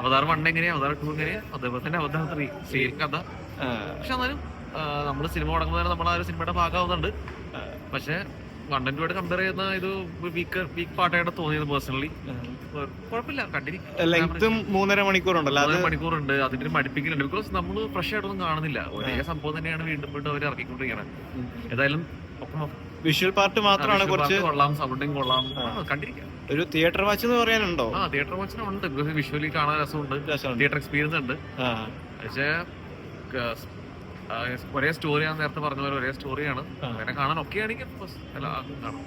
അവതാർ 1 എങ്ങനെയാ, അവതാർ 2 എങ്ങനെയാ, അതേപോലെ തന്നെ അവതാർ 3 സെയിം കഥ. പക്ഷെ എന്നാലും നമ്മള് സിനിമ തുടങ്ങുമ്പോൾ നമ്മൾ ആ ഒരു സിനിമയുടെ ഭാഗമാവുന്നുണ്ട്. പക്ഷെ 1 and 2 ആയിട്ട് കമ്പയർ ചെയ്യുന്ന ഇത് വീക്ക് പാർട്ടായിട്ട് തോന്നിയത് പേഴ്സണലി. കുഴപ്പമില്ല, ലെങ്ത്തും 3.5 മണിക്കൂറുണ്ടല്ലോ, 3 മണിക്കൂറുണ്ട്. അതിന്റെ ഒരു മടുപ്പിക്കലുണ്ട്. ബിക്കോസ് നമ്മള് ഫ്രഷ് ആയിട്ടൊന്നും കാണുന്നില്ല, ഒരേ സംഭവം തന്നെയാണ് വീണ്ടും വീണ്ടും അവർ ഇറക്കിക്കൊണ്ടിരിക്കുന്നത്. ഏതായാലും വിഷ്വൽ പാർട്ട് മാത്രമാണ് കുറച്ച് കൊള്ളാം, സൗണ്ടിങ് കൊള്ളാം, കണ്ടിരിക്കാം. ഒരു തിയേറ്റർ വാച്ച് എന്ന് പറയാനുണ്ടോ? തിയേറ്റർ വാച്ചിന് ഉണ്ട്. ബിക്കോസ് വിഷ്വലി കാണാൻ രസമുണ്ട്, തിയേറ്റർ എക്സ്പീരിയൻസ് ഉണ്ട്. പക്ഷേ ഒരേ സ്റ്റോറി, ഞാൻ നേരത്തെ പറഞ്ഞ പോലെ ഒരേ സ്റ്റോറിയാണ്. അങ്ങനെ കാണാൻ ഒക്കെ ആണെങ്കിൽ കാണാം.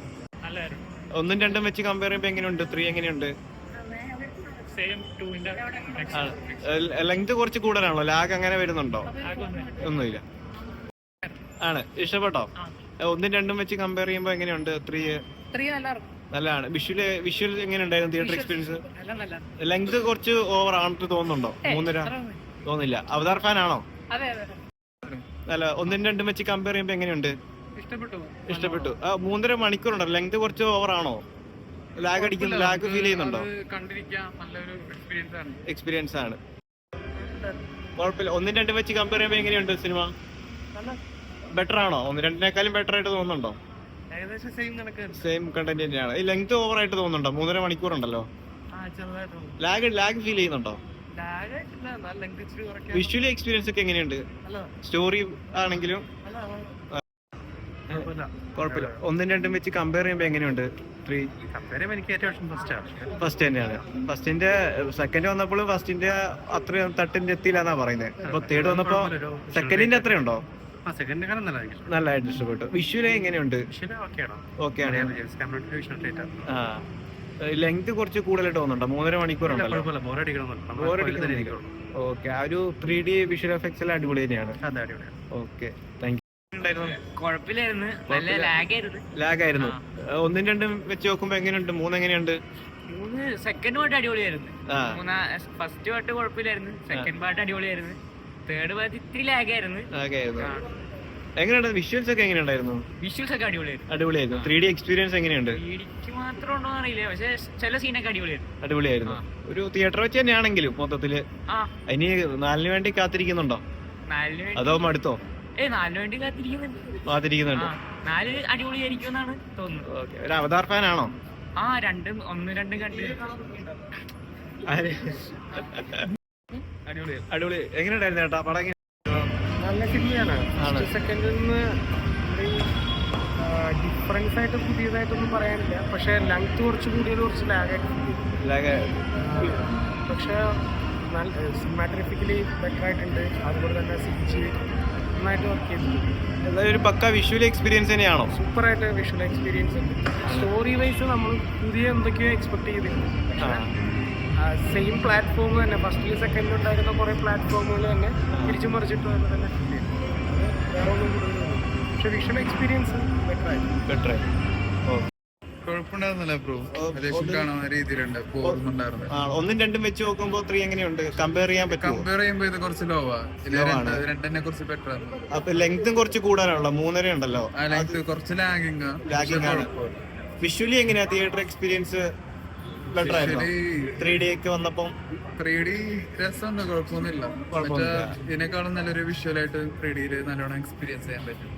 1ഉം 2ഉം വെച്ച് കമ്പയർ ചെയ്യുമ്പോൾ എങ്ങനെയുണ്ട്? 3 എങ്ങനെയുണ്ട്? ലെങ്ത് കുറച്ച് കൂടുതലാണല്ലോ, ലാഗ് അങ്ങനെ വരുന്നുണ്ടോ? ഒന്നുമില്ല. ആണ് ഇഷ്ടപ്പെട്ടോ? 1ഉം 2ഉം വെച്ച് കമ്പയർ ചെയ്യുമ്പോൾ എങ്ങനെയുണ്ട്? 3 നല്ലതാണ്. വിഷ്വൽ എങ്ങനെയുണ്ടായിരുന്നു തിയേറ്റർ എക്സ്പീരിയൻസ്? ലെങ്ത് കുറച്ച് ഓവർ ആണെന്ന് തോന്നുന്നുണ്ടോ? 3.5 തോന്നില്ല. അവതാർ ഫാൻ ആണോ? അല്ല, 1ഉം 2ഉം വെച്ച് കമ്പയർ ചെയ്യുമ്പോൾ എങ്ങനെയുണ്ട്? ഇഷ്ടപ്പെട്ടു. 3.5 മണിക്കൂറുണ്ടോ, ലെങ്ത് കുറച്ച് ഓവർ ആണോ? ലാഗ് ഫീൽ ചെയ്യുന്നുണ്ടോ? എക്സ്പീരിയൻസ് ആണ്, കുഴപ്പമില്ല. 1ഉം 2ഉം വെച്ച് കമ്പയർ ചെയ്യുമ്പോൾ എങ്ങനെയുണ്ട് സിനിമ? ബെറ്റർ ആണോ? 1ഉം 2ഉം ബെറ്റർ ആയിട്ട് തോന്നുന്നുണ്ടോ? സെയിം കണ്ടന്റ് തന്നെയാണ്. ഈ ലെങ്ത് ഓവർ ആയിട്ട് തോന്നുന്നുണ്ടോ? 3.5 മണിക്കൂറുണ്ടല്ലോ, ലാഗ് ഫീൽ ചെയ്യുന്നുണ്ടോ? വിഷ്വലി എക്സ്പീരിയൻസ് ഒക്കെ എങ്ങനെയുണ്ട്? സ്റ്റോറി ആണെങ്കിലും കുഴപ്പമില്ല. 1ഉം 2ഉം വെച്ച് കമ്പയർ ചെയ്യുമ്പോൾ എങ്ങനെയുണ്ട്? 3 ഫസ്റ്റ് തന്നെയാണ്. ഫസ്റ്റിന്റെ സെക്കൻഡ് വന്നപ്പോൾ ഫസ്റ്റിന്റെ അത്രയും തട്ടിന്റെ എത്തിയില്ലെന്നാ പറയുന്നത്. അപ്പൊ തേർഡ് വന്നപ്പോ സെക്കൻഡിന്റെ അത്രയുണ്ടോ? നല്ലതായിട്ട് ഇഷ്ടപ്പെട്ടു. വിഷ്വലി എങ്ങനെയുണ്ട്? ഓക്കെയാണ്. ലെങ്ത് കുറച്ച് കൂടുതലായിട്ട് തോന്നുന്നുണ്ടോ? 3.5 മണിക്കൂറുണ്ടല്ലോ. ഓക്കെ, ആ ഒരു 3D വിഷ്വൽ എഫക്ട്സ് എല്ലാം അടിപൊളി തന്നെയാണ്. Okay, thank you. ലാഗായിരുന്നു. 1ഉം 2ഉം വെച്ച് നോക്കുമ്പോ എങ്ങനെയുണ്ട്? 3 എങ്ങനെയുണ്ട്? സെക്കൻഡ് പാർട്ട് അടിപൊളിയായിരുന്നു. ഫസ്റ്റ് പാർട്ട് കുഴപ്പമില്ലായിരുന്നു, സെക്കൻഡ് പാർട്ട് അടിപൊളിയായിരുന്നു, തേർഡ് പാർട്ട് ഇത്തിരി ലാഗായിരുന്നു. എങ്ങനെയുണ്ട്? വിഷ്വൽസ് ഒക്കെ എങ്ങനെയുണ്ടായിരുന്നു? വിഷ്വൽസ് ഒക്കെ അടിപൊളിയായിരുന്നു. 3D എക്സ്പീരിയൻസ് എങ്ങനെയുണ്ട്? 3Dക്ക് മാത്രം ഉണ്ടോ അറിയില്ല, പക്ഷെ ചില സീനൊക്കെ അടിപൊളിയായിരുന്നു. ഒരു തിയേറ്റർ വെച്ച് തന്നെയാണെങ്കിലും മൊത്തത്തില് ഇനി 4ന് വേണ്ടി കാത്തിരിക്കുന്നുണ്ടോ? അതോ മടുത്തോ? 4ന് വേണ്ടി കാത്തിരിക്കുന്നുണ്ട്. 4 അടിപൊളിയായിരിക്കും എന്നാണ് തോന്നുന്നത്. ഒരു അവതാർ ഫാൻ ആണോ? 1ഉം 2ഉം കണ്ടു. അടിപൊളി. എങ്ങനെയുണ്ടായിരുന്നു ചേട്ടാ പടം? നല്ല സിനിമയാണ്. സെക്കൻഡിൽ നിന്ന് ഡിഫറൻസ് ആയിട്ട് പുതിയതായിട്ടൊന്നും പറയാനില്ല. പക്ഷെ ലെങ്ത് കുറച്ച് കൂടിയത് കുറച്ച് ലാഗായിട്ട്, പക്ഷെ സിനിമാറ്റോഗ്രാഫിക്കലി ബെറ്റർ ആയിട്ടുണ്ട്. അതുപോലെ തന്നെ CG നന്നായിട്ട് വർക്ക് ചെയ്തിട്ടുണ്ട്. ഒരു പക്ക വിഷ്വൽ എക്സ്പീരിയൻസ് തന്നെയാണോ? സൂപ്പറായിട്ട് വിഷ്വൽ എക്സ്പീരിയൻസ് ഉണ്ട്. സ്റ്റോറി വൈസ് നമ്മൾ പുതിയ എന്തൊക്കെയോ എക്സ്പെക്ട് ചെയ്തിട്ടുണ്ട്. സെയിം പ്ലാറ്റ്ഫോം തന്നെ ഫസ്റ്റിലും സെക്കൻഡിലും ഉണ്ടായിരുന്ന കുറെ പ്ലാറ്റ്ഫോമുകൾ തന്നെ തിരിച്ചു മറിച്ചിട്ട് തന്നെ വേറെ ഒന്നും കൂടുതൽ. പക്ഷെ വിഷ്വൽ എക്സ്പീരിയൻസ് ബെറ്റർ ആയി. കുഴപ്പമുണ്ടായിരുന്നില്ല ബ്രോ, കാണാവുന്ന രീതിയിലുണ്ട്. 1ഉം 2ഉം വെച്ച് നോക്കുമ്പോ 3 എങ്ങനെയുണ്ട്? കമ്പയർ ചെയ്യുമ്പോ ഇത് കുറച്ച് ലോവാ, 2നെ കുറച്ച് ബെറ്റർ ആണ്. അപ്പൊ ലെങ്തും കുറച്ച് കൂടാനാണല്ലോ, 3.5 ഉണ്ടല്ലോ. ലെങ്ത് കുറച്ച് ലാഗിങ് ആണ്. വിഷ്വലി എങ്ങനെയാ തിയേറ്റർ എക്സ്പീരിയൻസ്? ബെറ്റർ ആയിരുന്നു. 3D ഒക്കെ വന്നപ്പോ 3D രസമുണ്ട്, കുഴപ്പമൊന്നുമില്ല. ഇതിനേക്കാളും നല്ലൊരു വിഷ്വലായിട്ട് 3D നല്ലോണം എക്സ്പീരിയൻസ് ചെയ്യാൻ പറ്റും.